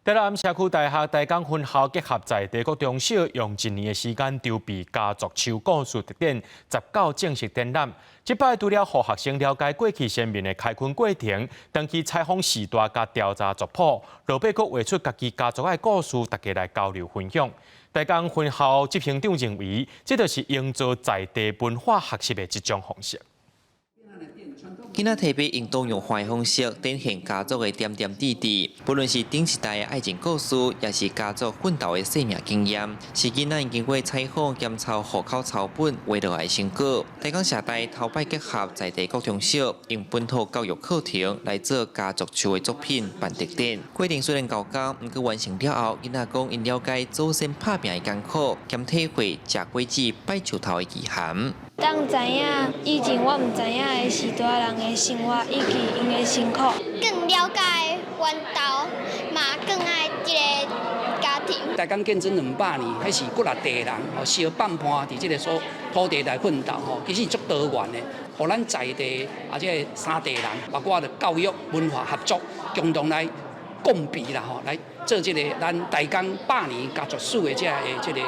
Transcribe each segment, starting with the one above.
台南社区大厦大港分校结合在地国中小，用1年的时间筹备家族秋故事特展19正式展览。这摆除了让学生了解过去先民的开垦过程，登去采访时代甲调查族谱，落尾佫画出家己家族的故事，大家来交流分享。大港分校执行长认为，这就是营造在地文化学习的一种方式。 囡仔特别用多样化的方式展现家族的点点滴滴，不论是顶一代的爱情故事，也是家族奋斗的生命经验，是囡仔经过采访检抄户口抄本画落来的成果。大港社大头摆结合在地各中小，用本土教育课程来做家族秋的作品办特展。过程虽然高纲，不过完成了后，囡仔讲因了解祖先打拼的艰苦，兼体会吃果子、拜树头的意涵。 当知影以前我唔知影的时代人的生活以及因的辛苦，更了解源头，嘛更爱这个家庭。大港建整200年，迄是骨力地人吼，小半盘伫这个所土地来奋斗吼，其实足多元的，互咱在地这个3地人，包括着教育、文化合作，共同来共比啦吼，来做这个咱大港100年家族史的这个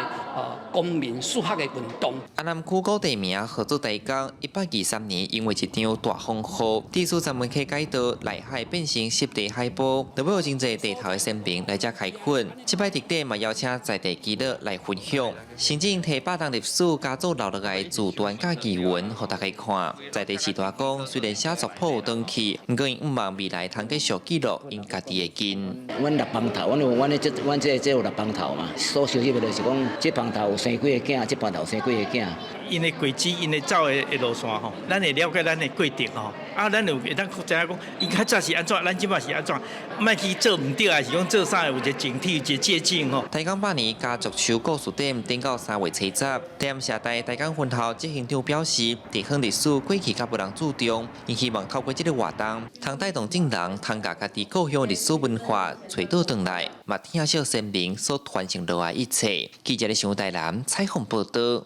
公民数学的运动。安南区古地名合作大港123年，因为一场大风雨，地处专门去改道内海变成湿地海波，就要有真侪地头的先民来遮开垦。这摆特展嘛邀请在地记录来分享，甚至提8档历史家族留落来自传甲记文，互大家看。在地时代讲，虽然写族谱有登去，不过因毋望未来通继续记录因家己的根。阮6帮头，阮这有6帮头嘛，所收集的就是讲，这帮头有生几个囝，这帮头有生几个囝。因的轨迹，因的走的路线吼，咱会了解咱的过程吼，咱就会当知影讲，因较早是安怎，咱即摆是安怎，莫去做唔对，还是讲做啥有一个整体，有一个借鉴吼。大港8年家族秋故事展展到3月7日，店社大大港分校执行长表示，地方历史过去较无人注重，因希望透过这个活动，通带动众人通甲家己故乡历史文化找倒转来，嘛听惜先民所传承落来一切。记者咧上台南采访报道。